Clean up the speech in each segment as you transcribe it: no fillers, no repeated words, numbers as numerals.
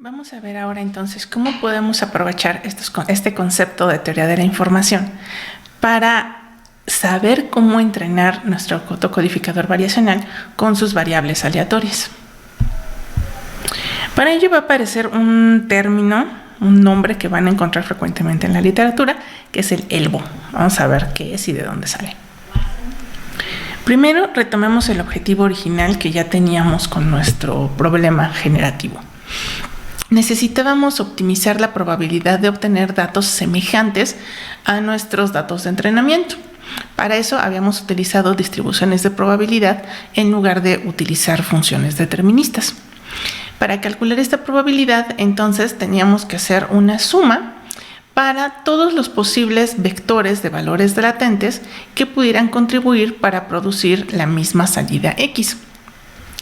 Vamos a ver ahora entonces cómo podemos aprovechar este concepto de teoría de la información para saber cómo entrenar nuestro autocodificador variacional con sus variables aleatorias. Para ello va a aparecer un término, un nombre que van a encontrar frecuentemente en la literatura, que es el ELBO. Vamos a ver qué es y de dónde sale. Primero retomemos el objetivo original que ya teníamos con nuestro problema generativo. Necesitábamos optimizar la probabilidad de obtener datos semejantes a nuestros datos de entrenamiento. Para eso habíamos utilizado distribuciones de probabilidad en lugar de utilizar funciones deterministas. Para calcular esta probabilidad, entonces teníamos que hacer una suma para todos los posibles vectores de valores latentes que pudieran contribuir para producir la misma salida X.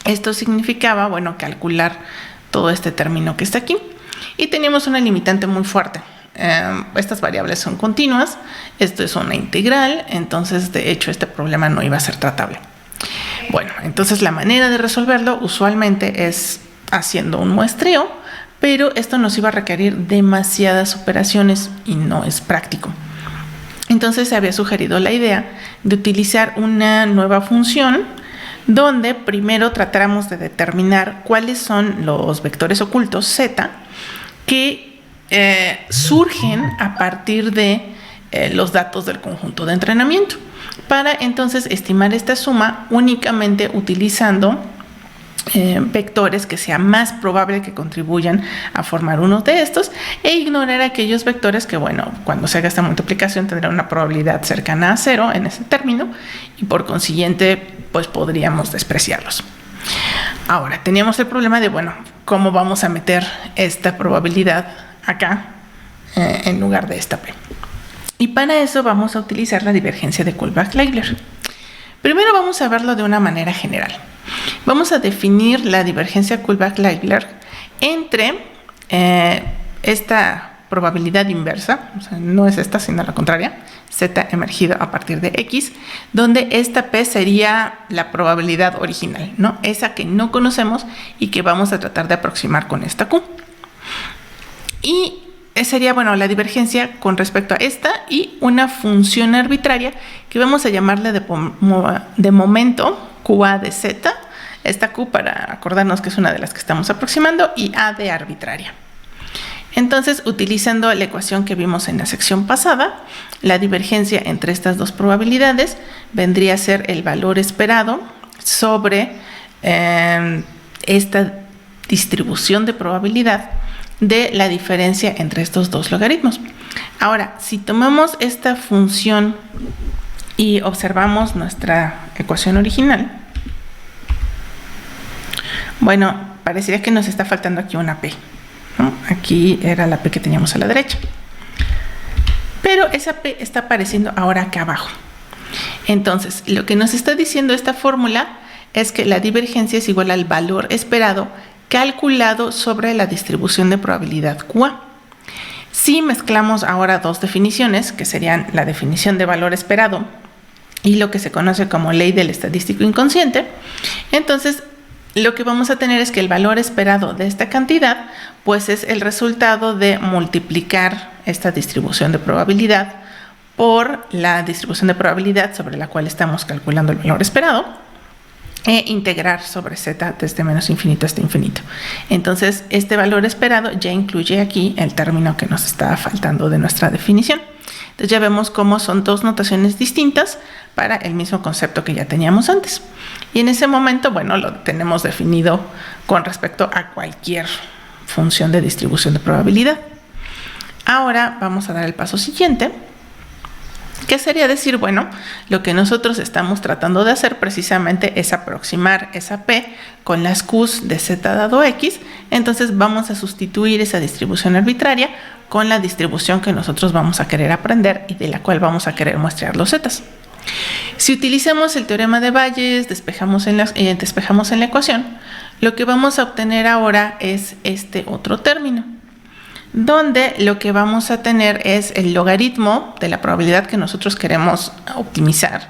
Esto significaba, calcular todo este término que está aquí. Y teníamos una limitante muy fuerte. Estas variables son continuas, esto es una integral, entonces de hecho este problema no iba a ser tratable. Bueno, entonces la manera de resolverlo usualmente es haciendo un muestreo, pero esto nos iba a requerir demasiadas operaciones y no es práctico. Entonces se había sugerido la idea de utilizar una nueva función donde primero tratáramos de determinar cuáles son los vectores ocultos z que surgen a partir de los datos del conjunto de entrenamiento, para entonces estimar esta suma únicamente utilizando vectores que sea más probable que contribuyan a formar uno de estos e ignorar aquellos vectores que, cuando se haga esta multiplicación tendrán una probabilidad cercana a 0 en ese término y por consiguiente pues podríamos despreciarlos. Ahora, teníamos el problema de, ¿cómo vamos a meter esta probabilidad acá en lugar de esta P? Y para eso vamos a utilizar la divergencia de Kullback-Leibler. Primero vamos a verlo de una manera general. Vamos a definir la divergencia Kullback-Leibler entre esta probabilidad inversa, o sea, no es esta sino la contraria, z emergido a partir de x, donde esta p sería la probabilidad original, ¿no? Esa que no conocemos y que vamos a tratar de aproximar con esta q. Y sería, la divergencia con respecto a esta y una función arbitraria que vamos a llamarle de momento QA de z, esta q para acordarnos que es una de las que estamos aproximando, y a de arbitraria. Entonces, utilizando la ecuación que vimos en la sección pasada, la divergencia entre estas dos probabilidades vendría a ser el valor esperado sobre esta distribución de probabilidad de la diferencia entre estos dos logaritmos. Ahora, si tomamos esta función y observamos nuestra ecuación original, parecería que nos está faltando aquí una p, ¿no? Aquí era la p que teníamos a la derecha, pero esa p está apareciendo ahora acá abajo. Entonces, lo que nos está diciendo esta fórmula es que la divergencia es igual al valor esperado calculado sobre la distribución de probabilidad QA. Si mezclamos ahora dos definiciones, que serían la definición de valor esperado y lo que se conoce como ley del estadístico inconsciente, entonces lo que vamos a tener es que el valor esperado de esta cantidad pues es el resultado de multiplicar esta distribución de probabilidad por la distribución de probabilidad sobre la cual estamos calculando el valor esperado e integrar sobre z desde menos infinito hasta infinito. Entonces este valor esperado ya incluye aquí el término que nos estaba faltando de nuestra definición. Entonces ya vemos cómo son dos notaciones distintas para el mismo concepto que ya teníamos antes. Y en ese momento, lo tenemos definido con respecto a cualquier función de distribución de probabilidad. Ahora vamos a dar el paso siguiente, que sería decir, lo que nosotros estamos tratando de hacer precisamente es aproximar esa p con las q's de z dado x. Entonces vamos a sustituir esa distribución arbitraria con la distribución que nosotros vamos a querer aprender y de la cual vamos a querer muestrear los zetas. Si utilizamos el teorema de Bayes, despejamos en la ecuación, lo que vamos a obtener ahora es este otro término, donde lo que vamos a tener es el logaritmo de la probabilidad que nosotros queremos optimizar,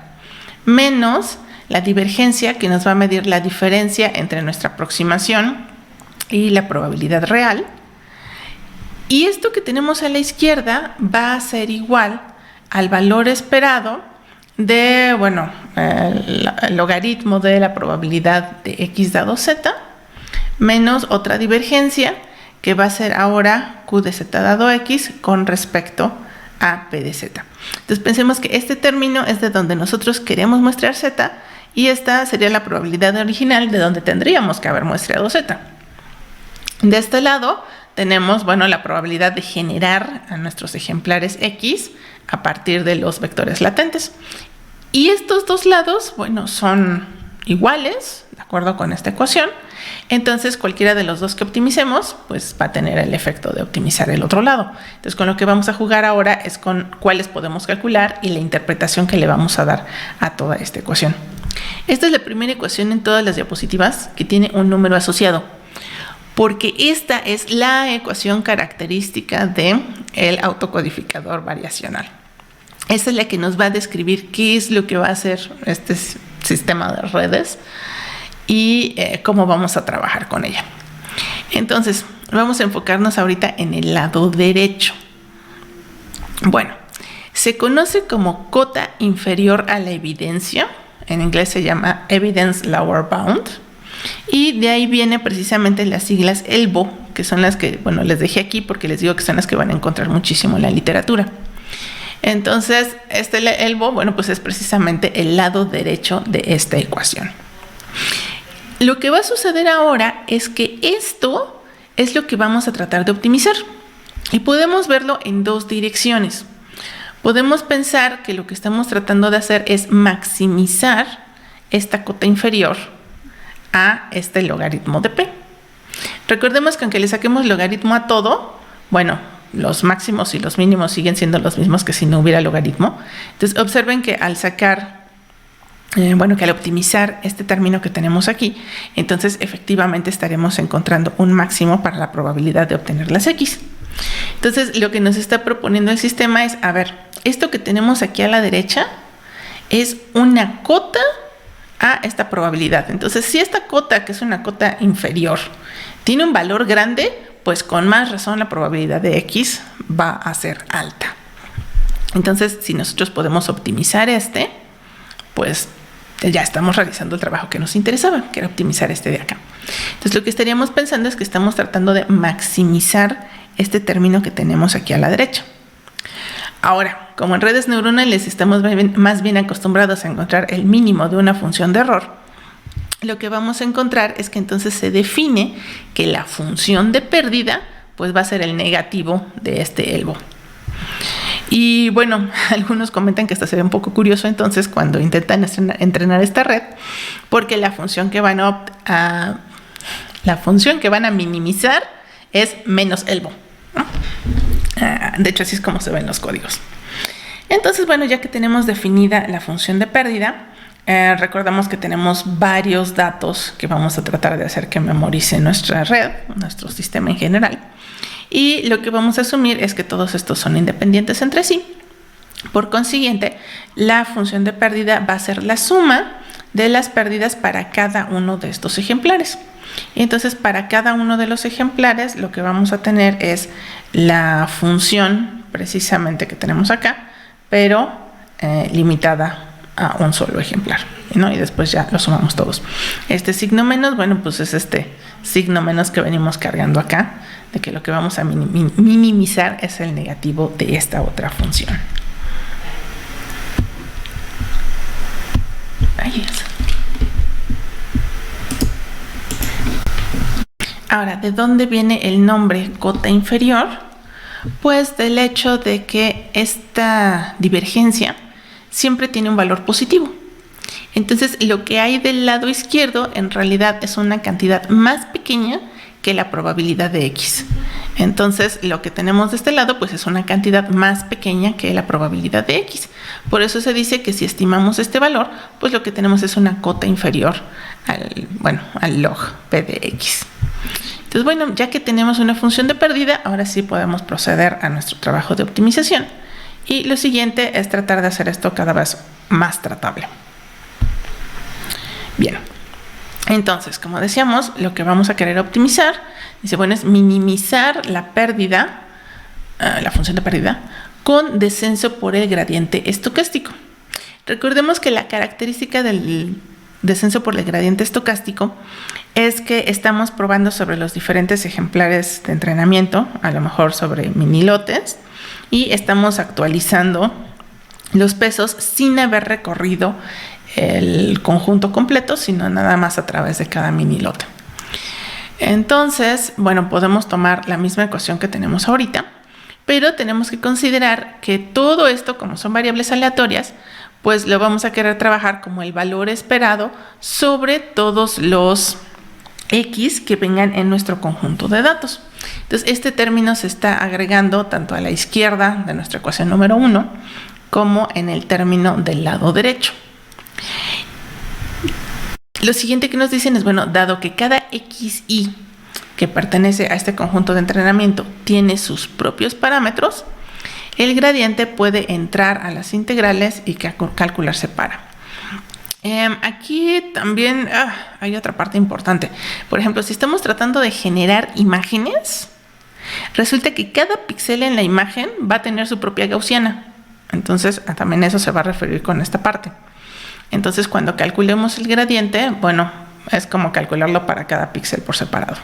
menos la divergencia que nos va a medir la diferencia entre nuestra aproximación y la probabilidad real, Y esto que tenemos a la izquierda va a ser igual al valor esperado de, bueno, el logaritmo de la probabilidad de x dado z, menos otra divergencia que va a ser ahora q de z dado x con respecto a p de z. Entonces pensemos que este término es de donde nosotros queremos muestrear z y esta sería la probabilidad original de donde tendríamos que haber muestreado z. De este lado tenemos, bueno, la probabilidad de generar a nuestros ejemplares x a partir de los vectores latentes. Y estos dos lados, bueno, son iguales, de acuerdo con esta ecuación. Entonces, cualquiera de los dos que optimicemos, pues va a tener el efecto de optimizar el otro lado. Entonces, con lo que vamos a jugar ahora es con cuáles podemos calcular y la interpretación que le vamos a dar a toda esta ecuación. Esta es la primera ecuación en todas las diapositivas que tiene un número asociado, porque esta es la ecuación característica del autocodificador variacional. Esta es la que nos va a describir qué es lo que va a hacer este sistema de redes y cómo vamos a trabajar con ella. Entonces, vamos a enfocarnos ahorita en el lado derecho. Bueno, se conoce como cota inferior a la evidencia. En inglés se llama Evidence Lower Bound. Y de ahí viene precisamente las siglas ELBO, que son las que, bueno, les dejé aquí porque les digo que son las que van a encontrar muchísimo en la literatura. Entonces, este ELBO, bueno, pues es precisamente el lado derecho de esta ecuación. Lo que va a suceder ahora es que esto es lo que vamos a tratar de optimizar. Y podemos verlo en dos direcciones. Podemos pensar que lo que estamos tratando de hacer es maximizar esta cota inferior a este logaritmo de p. Recordemos que aunque le saquemos logaritmo a todo, bueno, los máximos y los mínimos siguen siendo los mismos que si no hubiera logaritmo. Entonces observen que al sacar, que al optimizar este término que tenemos aquí, entonces efectivamente estaremos encontrando un máximo para la probabilidad de obtener las x. Entonces lo que nos está proponiendo el sistema es, a ver, esto que tenemos aquí a la derecha es una cota a esta probabilidad. Entonces, si esta cota, que es una cota inferior, tiene un valor grande, pues con más razón la probabilidad de x va a ser alta. Entonces, si nosotros podemos optimizar pues ya estamos realizando el trabajo que nos interesaba, que era optimizar este de acá. Entonces, lo que estaríamos pensando es que estamos tratando de maximizar este término que tenemos aquí a la derecha. Ahora, como en redes neuronales estamos más bien acostumbrados a encontrar el mínimo de una función de error, lo que vamos a encontrar es que entonces se define que la función de pérdida pues va a ser el negativo de este ELBO. Y bueno, algunos comentan que esto se ve un poco curioso entonces cuando intentan entrenar esta red, porque la función que van a minimizar es menos ELBO, ¿no? De hecho, así es como se ven los códigos. Entonces, bueno, ya que tenemos definida la función de pérdida, recordamos que tenemos varios datos que vamos a tratar de hacer que memorice nuestra red, nuestro sistema en general. Y lo que vamos a asumir es que todos estos son independientes entre sí. Por consiguiente, la función de pérdida va a ser la suma de las pérdidas para cada uno de estos ejemplares. Y entonces, para cada uno de los ejemplares, lo que vamos a tener es la función precisamente que tenemos acá, pero limitada a un solo ejemplar, ¿no? Y después ya lo sumamos todos. Este signo menos, bueno, pues es este signo menos que venimos cargando acá, de que lo que vamos a minimizar es el negativo de esta otra función. Ahí es. Ahora, ¿de dónde viene el nombre cota inferior? Pues del hecho de que esta divergencia siempre tiene un valor positivo. Entonces, lo que hay del lado izquierdo en realidad es una cantidad más pequeña que la probabilidad de x. Entonces, lo que tenemos de este lado pues es una cantidad más pequeña que la probabilidad de x. Por eso se dice que si estimamos este valor, pues lo que tenemos es una cota inferior al log p de x. Entonces, bueno, ya que tenemos una función de pérdida, ahora sí podemos proceder a nuestro trabajo de optimización. Y lo siguiente es tratar de hacer esto cada vez más tratable. Bien, entonces, como decíamos, lo que vamos a querer optimizar, dice, bueno, es minimizar la pérdida la función de pérdida, con descenso por el gradiente estocástico. Recordemos que la característica del descenso por el gradiente estocástico es que estamos probando sobre los diferentes ejemplares de entrenamiento, a lo mejor sobre mini lotes, y estamos actualizando los pesos sin haber recorrido el conjunto completo, sino nada más a través de cada mini lote. Entonces, bueno, podemos tomar la misma ecuación que tenemos ahorita, pero tenemos que considerar que todo esto, como son variables aleatorias, pues lo vamos a querer trabajar como el valor esperado sobre todos los X que vengan en nuestro conjunto de datos. Entonces, este término se está agregando tanto a la izquierda de nuestra ecuación número 1 como en el término del lado derecho. Lo siguiente que nos dicen es, bueno, dado que cada XY que pertenece a este conjunto de entrenamiento tiene sus propios parámetros, el gradiente puede entrar a las integrales y calcularse para. Aquí también hay otra parte importante. Por ejemplo, si estamos tratando de generar imágenes, resulta que cada píxel en la imagen va a tener su propia gaussiana. Entonces, también eso se va a referir con esta parte. Entonces, cuando calculemos el gradiente, bueno, es como calcularlo para cada píxel por separado.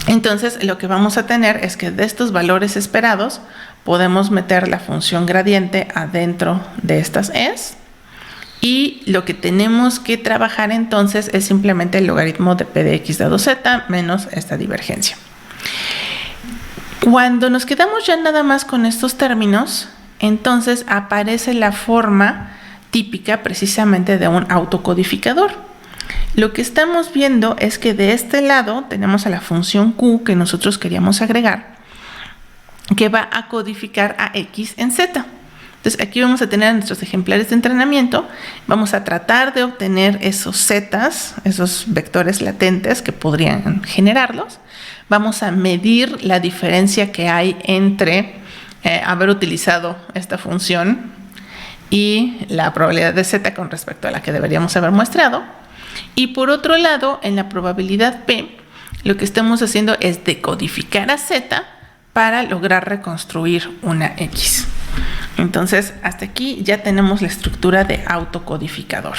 Entonces, lo que vamos a tener es que de estos valores esperados podemos meter la función gradiente adentro de estas es, y lo que tenemos que trabajar entonces es simplemente el logaritmo de p de x dado z menos esta divergencia. Cuando nos quedamos ya nada más con estos términos, entonces aparece la forma típica precisamente de un autocodificador. Lo que estamos viendo es que de este lado tenemos a la función q que nosotros queríamos agregar, que va a codificar a x en z. Entonces aquí vamos a tener nuestros ejemplares de entrenamiento, vamos a tratar de obtener esos zetas, esos vectores latentes que podrían generarlos, vamos a medir la diferencia que hay entre haber utilizado esta función y la probabilidad de z con respecto a la que deberíamos haber muestrado. Y por otro lado, en la probabilidad P, lo que estamos haciendo es decodificar a z para lograr reconstruir una x. Entonces, hasta aquí ya tenemos la estructura de autocodificador.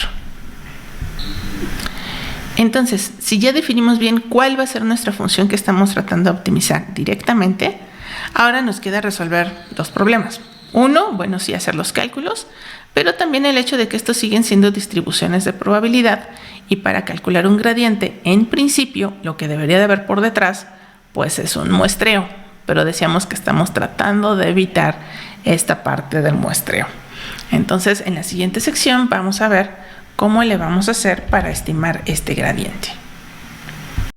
Entonces, si ya definimos bien cuál va a ser nuestra función que estamos tratando de optimizar directamente, ahora nos queda resolver dos problemas. Uno, bueno, sí hacer los cálculos, pero también el hecho de que estos siguen siendo distribuciones de probabilidad, y para calcular un gradiente, en principio, lo que debería de haber por detrás, pues es un muestreo, pero decíamos que estamos tratando de evitar esta parte del muestreo. Entonces, en la siguiente sección vamos a ver cómo le vamos a hacer para estimar este gradiente.